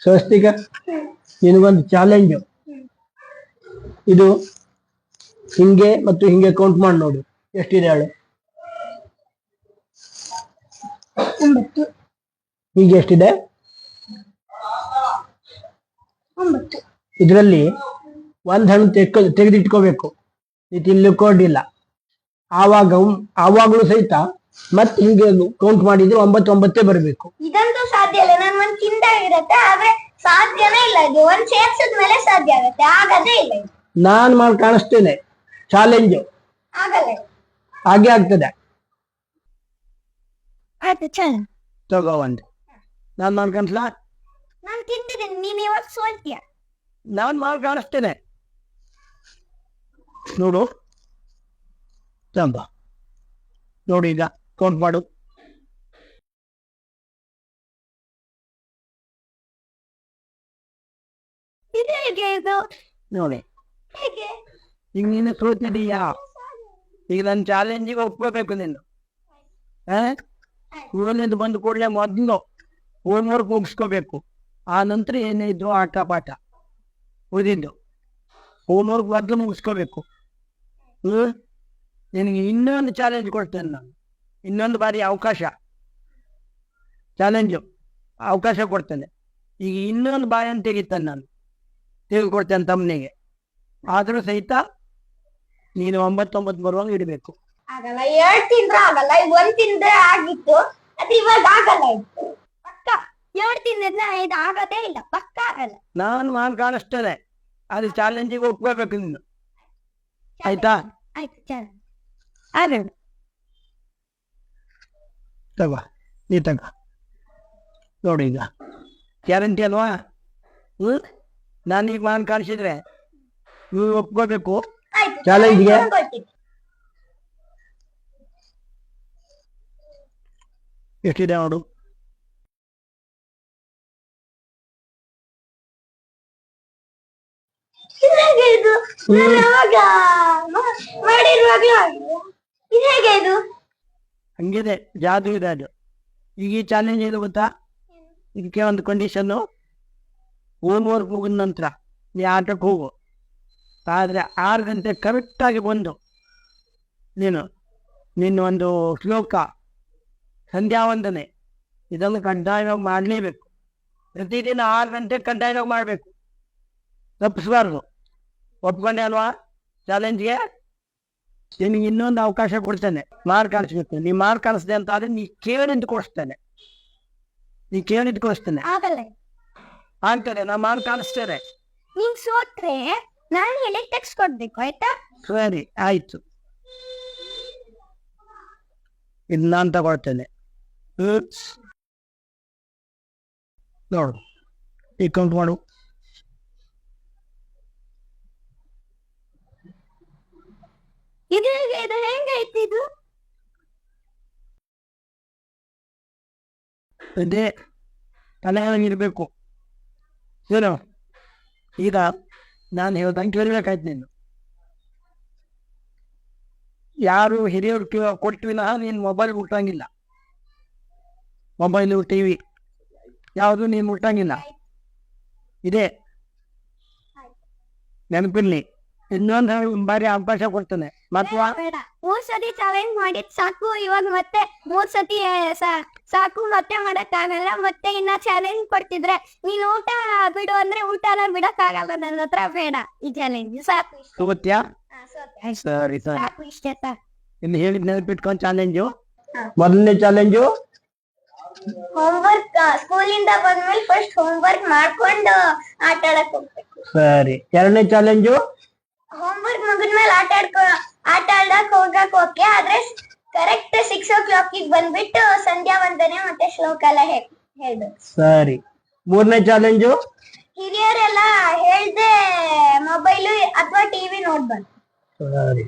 ಸ್ವಸ್ತಿಕ ನಿನಗೊಂದು ಚಾಲೆಂಜ್. ಇದು ಹಿಂಗೆ ಮತ್ತು ಹಿಂಗೆ ಕೌಂಟ್ ಮಾಡಿ ನೋಡು ಎಷ್ಟಿದೆ ಹೇಳು. ಹೀಗೆ ಎಷ್ಟಿದೆ? ಇದರಲ್ಲಿ ಒಂದ್ ಹಣ್ಣು ತೆಗೆದಿಟ್ಕೋಬೇಕು, ನೀ ತಿನ್ಲಿಕ್ಕೋಡಿಲ್ಲ. ಆವಾಗ್ಲೂ ಸಹಿತ ಮತ್ತೆ ಹಿಂಗೆ ಕೌಂಟ್ ಮಾಡಿದ್ರೆ 9 ಬರಬೇಕು. ಇದಂತೂ ಸಾಧ್ಯ ಇಲ್ಲ, ನಾನು ಒಂದ್ ತಿಂದಾಗಿರತ್ತೆ, ಆದ್ರೆ ಸಾಧ್ಯನೇ ಇಲ್ಲ. ಇದು ಒಂದ್ ಸೇರ್ಸಿದ ಮೇಲೆ ಸಾಧ್ಯ ಆಗತ್ತೆ, ಆಗದೇ ಇಲ್ಲ. ನಾನ್ ಮಾಡಿ ಕಾಣಿಸ್ತೇನೆ ಚಾಲೆಂಜ್, ಆಗಲ್ಲ, ಹಾಗೆ ಆಗ್ತದೆ. ಆಯ್ತು ಚಲ್ ತಗೋ ಒಂದು. ನಾನ್ ಮಾಡಿ ಕಾಣಿಸ್ಲಾ? ನಾನ್ ತಿಂತಿದ್ದೀನಿ, ನೀನ್ ಇವಾಗ ಸೋಲ್ತೀಯ. ನಾನ್ ಮಾಡಿ ಕಾಣಿಸ್ತೇನೆ ನೋಡು. ತಂಬ ನೋಡಿ, ಈಗ ಕೌಂಟ್ ಮಾಡು. ನೋಡಿ, ಈಗ ನೀನು ಸೋತಿದೀಯಾ. ಈಗ ನನ್ನ ಚಾಲೆಂಜಿಗೆ ಒಪ್ಕೋಬೇಕು ನೀನು. ಊರಲ್ಲಿಂದ ಬಂದ ಕೂಡಲೇ ಮೊದಲು ಹೋಮ್ವರ್ಕ್ ಮುಗಿಸ್ಕೋಬೇಕು. ಆ ನಂತರ ಏನಿದ್ರು ಆಟ ಪಾಠ ಉಳಿದಿದ್ದು ಹೋಮ್ವರ್ಕ್ ಮೊದಲು ಮುಗಿಸ್ಕೋಬೇಕು. ನಿನಗೆ ಇನ್ನೊಂದು ಚಾಲೆಂಜ್ ಕೊಡ್ತೇನೆ ನಾನು, ಇನ್ನೊಂದು ಬಾರಿ ಅವಕಾಶ ಕೊಡ್ತೇನೆ. ಈಗ ಇನ್ನೊಂದು ಬಾಯನ್ನು ತೆಗಿತೇನೆ ನಾನು, ತೆಗೆದುಕೊಡ್ತೇನೆ ತಮ್ಮನಿಗೆ. ಆದರೂ ಸಹಿತ ನೀನು 9 ಬರುವಾಗ ಇಡಬೇಕು. ಆಗಲ್ಲ, 2 ತಿಂದ್ರೆ ಆಗಲ್ಲ, 1 ತಿಂದ್ರೆ ಆಗಿತ್ತು, ಅದು ಇವಾಗ ಆಗಲ್ಲ. ಪಕ್ಕ 2 ತಿಂದ್ರೆ ಇದು ಆಗದೇ ಇಲ್ಲ, ಪಕ್ಕ ಆಗಲ್ಲ. ನಾನು ಮಾಡಿ ಕಾಣಿಸ್ತೇನೆ, ಅದು ಚಾಲೆಂಜಿಗೆ ಒಪ್ಕೋಬೇಕು ನೀನು, ಆಯ್ತಾ? ಆಯ್ತು ಚಲ ಅದೇ ತಗೋ, ನೀ ತಗೋ ನೋಡಿ. ಈಗ ಗ್ಯಾರಂಟಿ ಅಲ್ವಾ? ನಾನೀಗ ಮಾಡಿ ಕಾಣಿಸಿದ್ರೆ ನೀವು ಒಪ್ಕೋಬೇಕು ಚಾಲೆಂಜ್ಗೆ. ಎಷ್ಟಿದೆ ನೋಡು. ಹಂಗಿದೆ, ಜಾದು ಇದೆ ಅದು. ಈಗ ಈ ಚಾಲೆಂಜ್ ಏನು ಗೊತ್ತಾ? ಇದಕ್ಕೆ ಒಂದು ಕಂಡೀಷನ್ನು, ಹೋಮ್ವರ್ಕ್ ಮುಗಿದ ನಂತರ ನೀ ಆಟಕ್ಕೆ ಹೋಗು. ಆದರೆ 6 ಗಂಟೆ ಕರೆಕ್ಟಾಗಿ ಬಂದು ನೀನು ಒಂದು ಶ್ಲೋಕ, ಸಂಧ್ಯಾ ವಂದನೆ ಇದನ್ನು ಕಡ್ಡಾಯವಾಗಿ ಮಾಡಲೇಬೇಕು. ಪ್ರತಿದಿನ 6 ಗಂಟೆ ಕಡ್ಡಾಯವಾಗಿ ಮಾಡಬೇಕು, ತಪ್ಪಿಸ್ಬಾರ್ದು. ಒಪ್ಕೊಂಡೆ ಅಲ್ವಾ ಚಾಲೆಂಜ್ಗೆ? ನಿನಗೆ ಇನ್ನೊಂದು ಅವಕಾಶ ಕೊಡ್ತೇನೆ, ಮಾರ್ಕ್ ಕಾಣಿಸ್ಬೇಕು. ನೀ ಮಾರ್ಕ್ ಕಾಣಿಸ್ದೆ ಅಂತ ಆದ್ರೆ ನೀ ಕೇಳಿದ್ದು ಕೊಡಿಸ್ತೇನೆ, ಆಗ್ತದೆ. ನಾ ಮಾರ್ಕ್ ಕಾಣಿಸ್ತೇನೆ. ನೀನ್ ಸೋತ್ರೆ ನಾನು ಹೇಳಿ ಟೆಕ್ಸ್ಟ್ ಕೊಡ್ಬೇಕು, ಆಯ್ತಾ? ಸರಿ ಆಯ್ತು, ಇದು ನಾನು ತಗೊಳ್ತೇನೆ. ನೋಡು, ಈಗ ಕೌಂಟ್ ಮಾಡು. ಇದು ಹೆಂಗೈತಿ? ಇದು ಅದೇ ತಲೆಗಿರ್ಬೇಕು ಏನು. ಈಗ ನಾನು ಹೇಳ್ದಂಗೆ ಕೇಳಬೇಕಾಯ್ತು ನೀನು. ಯಾರು ಹಿರಿಯರು ಕೊಟ್ವಿನ ನೀನು ಮೊಬೈಲ್ ಮುಟ್ಟಂಗಿಲ್ಲ, ಮೊಬೈಲು ಟಿವಿ ಯಾವುದು ನೀನು ಮುಟ್ಟಂಗಿಲ್ಲ. ಇದೆ ನೆನಪಿರ್ಲಿ. ಇನ್ನೊಂದು ಬಾರಿ ಅವಕಾಶ ಕೊಡ್ತೇನೆ. ಮತ್ತೆ 3 ಸತಿ ಚಾಲೆಂಜ್ ಮಾಡಿದ್ ಸಾಕು, ಇವಾಗ ಮತ್ತೆ 3 ಸತಿ ಸಾಕು, ಮತ್ತೆ ಮಾಡಕ್ಕಾಗಲ್ಲ. ಮತ್ತೆ ಇನ್ನ ಚಾಲೆಂಜ್ ಕೊಡ್ತಿದ್ರೆ ನೀನ್ ಊಟ ಬಿಡು ಅಂದ್ರೆ ಊಟನ ಬಿಡಕ್ಕಾಗಲ್ಲ. ನನ್ನ ಹತ್ರ ಬೇಡ ಈ ಚಾಲೆಂಜ್, ಸಾಕು. ತಗೋತ್ಯಾ? ಸರಿ ಸಾಕು, ಇಷ್ಟೇ ಸಾಕು. ಇನ್ನು ಹೇಳಿದ್ ನೆನಪಿಟ್ಕೊಂಡು ಚಾಲೆಂಜು. ಮೊದಲನೇ ಚಾಲೆಂಜು ಹೋಮ್ವರ್ಕ್, ಸ್ಕೂಲಿಂದ ಬಂದ್ಮೇಲೆ ಫಸ್ಟ್ ಹೋಮ್ವರ್ಕ್ ಮಾಡ್ಕೊಂಡು ಆಟ ಆಡಕ್ ಹೋಗ್ಬೇಕು. ಸರಿ. 2ನೇ ಚಾಲೆಂಜು ಹೋಮ್ವರ್ಕ್ ಮುಗಿದ್ಮೇಲೆ ಆಟ ಆಡಕ್ ಹೋಗಕ್ ಓಕೆ, ಆದ್ರೆ ಕರೆಕ್ಟ್ 6 o'clock ಬಂದ್ಬಿಟ್ಟು ಸಂಧ್ಯಾ ವಂದನೆ ಮತ್ತೆ ಶ್ಲೋಕ ಎಲ್ಲ ಹೇಳ್ಬೇಕು. ಸರಿ. 3ನೇ ಚಾಲೆಂಜು ಹಿರಿಯರೆಲ್ಲ ಹೇಳ್ದೆ ಮೊಬೈಲು ಅಥವಾ ಟಿವಿ ನೋಡ್ಬಾರ್ದು. ಸರಿ.